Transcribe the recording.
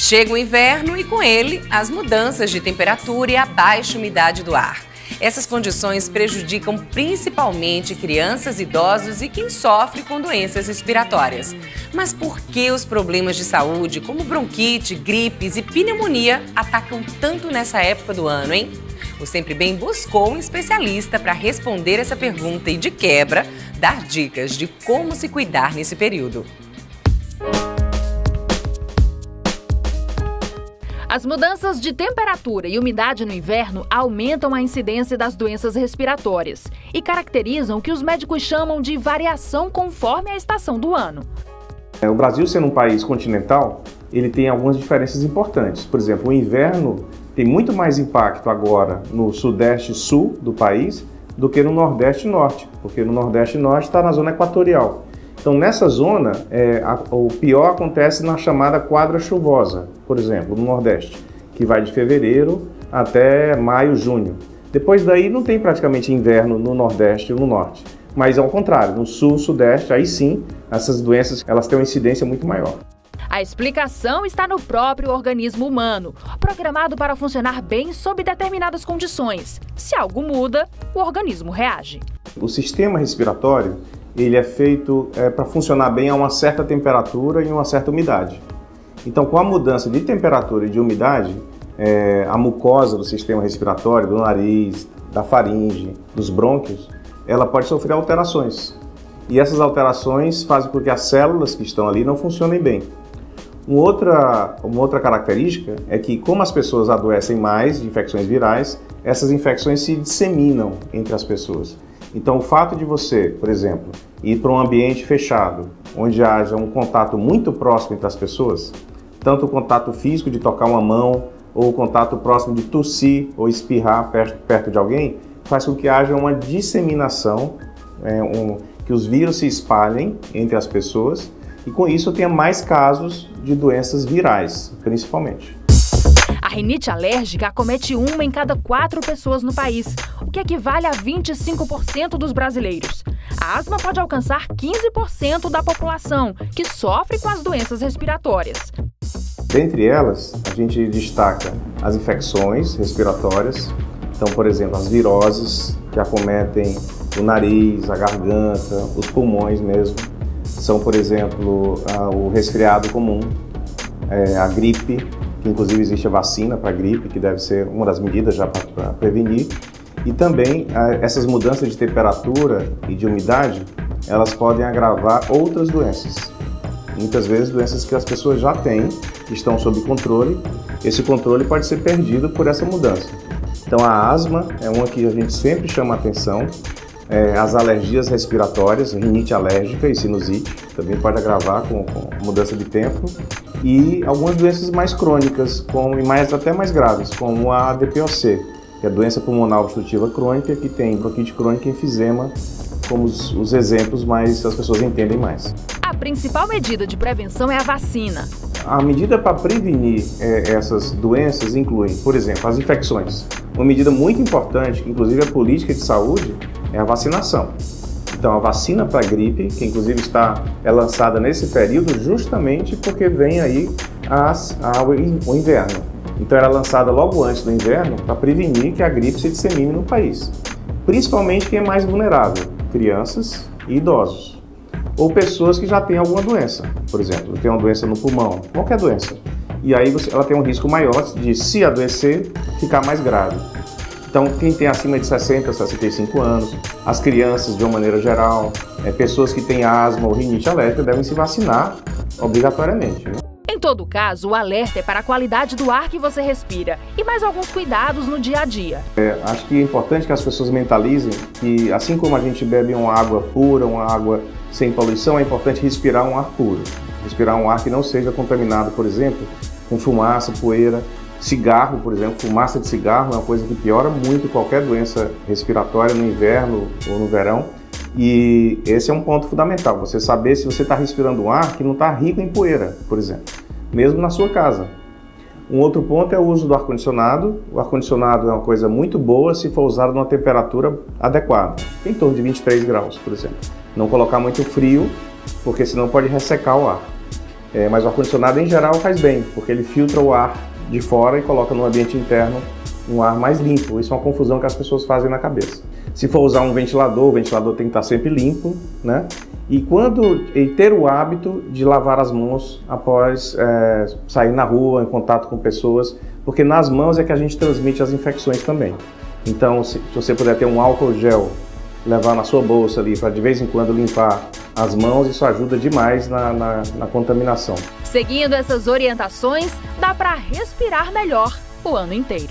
Chega o inverno e, com ele, as mudanças de temperatura e a baixa umidade do ar. Essas condições prejudicam principalmente crianças, idosos e quem sofre com doenças respiratórias. Mas por que os problemas de saúde, como bronquite, gripes e pneumonia, atacam tanto nessa época do ano, hein? O Sempre Bem buscou um especialista para responder essa pergunta e, de quebra, dar dicas de como se cuidar nesse período. As mudanças de temperatura e umidade no inverno aumentam a incidência das doenças respiratórias e caracterizam o que os médicos chamam de variação conforme a estação do ano. O Brasil, sendo um país continental, ele tem algumas diferenças importantes. Por exemplo, o inverno tem muito mais impacto agora no sudeste sul do país do que no nordeste norte, porque no nordeste norte está na zona equatorial. Então, nessa zona, o pior acontece na chamada quadra chuvosa, por exemplo, no Nordeste, que vai de fevereiro até maio, junho. Depois daí não tem praticamente inverno no Nordeste ou no Norte. Mas, ao contrário, no Sul, Sudeste, aí sim, essas doenças elas têm uma incidência muito maior. A explicação está no próprio organismo humano, programado para funcionar bem sob determinadas condições. Se algo muda, o organismo reage. O sistema respiratório ele é feito para funcionar bem a uma certa temperatura e uma certa umidade. Então, com a mudança de temperatura e de umidade, a mucosa do sistema respiratório, do nariz, da faringe, dos brônquios, ela pode sofrer alterações. E essas alterações fazem com que as células que estão ali não funcionem bem. Uma outra característica é que, como as pessoas adoecem mais de infecções virais, essas infecções se disseminam entre as pessoas. Então, o fato de você, por exemplo, ir para um ambiente fechado, onde haja um contato muito próximo entre as pessoas, tanto o contato físico de tocar uma mão, ou o contato próximo de tossir ou espirrar perto de alguém, faz com que haja uma disseminação, que os vírus se espalhem entre as pessoas, e com isso tenha mais casos de doenças virais, principalmente. A rinite alérgica acomete 1 em cada 4 pessoas no país, o que equivale a 25% dos brasileiros. A asma pode alcançar 15% da população, que sofre com as doenças respiratórias. Dentre elas, a gente destaca as infecções respiratórias, então, por exemplo, as viroses, que acometem o nariz, a garganta, os pulmões mesmo. São, por exemplo, o resfriado comum, a gripe, que inclusive existe a vacina para a gripe, que deve ser uma das medidas já para prevenir. E também essas mudanças de temperatura e de umidade, elas podem agravar outras doenças. Muitas vezes doenças que as pessoas já têm, estão sob controle, esse controle pode ser perdido por essa mudança. Então a asma é uma que a gente sempre chama a atenção, as alergias respiratórias, rinite alérgica e sinusite, também pode agravar com mudança de tempo, e algumas doenças mais crônicas, e até mais graves, como a DPOC, que é a doença pulmonar obstrutiva crônica, que tem bronquite crônica e enfisema como os exemplos mais as pessoas entendem mais. A principal medida de prevenção é a vacina. A medida para prevenir essas doenças inclui, por exemplo, as infecções. Uma medida muito importante, que inclusive é política de saúde, é a vacinação. Então, a vacina para a gripe, que inclusive é lançada nesse período justamente porque vem aí o inverno. Então, ela é lançada logo antes do inverno para prevenir que a gripe se dissemine no país. Principalmente quem é mais vulnerável, crianças e idosos. Ou pessoas que já têm alguma doença, por exemplo, tem uma doença no pulmão, qualquer doença. E aí ela tem um risco maior de, se adoecer, ficar mais grave. Então, quem tem acima de 60, 65 anos, as crianças de uma maneira geral, pessoas que têm asma ou rinite alérgica devem se vacinar obrigatoriamente, né? Em todo caso, o alerta é para a qualidade do ar que você respira e mais alguns cuidados no dia a dia. Acho que é importante que as pessoas mentalizem que, assim como a gente bebe uma água pura, uma água sem poluição, é importante respirar um ar puro. Respirar um ar que não seja contaminado, por exemplo, com fumaça, poeira. Cigarro, por exemplo, fumaça de cigarro é uma coisa que piora muito qualquer doença respiratória no inverno ou no verão. E esse é um ponto fundamental, você saber se você está respirando um ar que não está rico em poeira, por exemplo, mesmo na sua casa. Um outro ponto é o uso do ar-condicionado. O ar-condicionado é uma coisa muito boa se for usado numa temperatura adequada, em torno de 23 graus, por exemplo. Não colocar muito frio, porque senão pode ressecar o ar. Mas o ar-condicionado em geral faz bem, porque ele filtra o ar de fora e coloca no ambiente interno um ar mais limpo. Isso é uma confusão que as pessoas fazem na cabeça. Se for usar um ventilador, o ventilador tem que estar sempre limpo, né? E ter o hábito de lavar as mãos após sair na rua, em contato com pessoas, porque nas mãos é que a gente transmite as infecções também. Então, se você puder ter um álcool gel, levar na sua bolsa ali para de vez em quando limpar as mãos, isso ajuda demais na contaminação. Seguindo essas orientações, dá para respirar melhor o ano inteiro.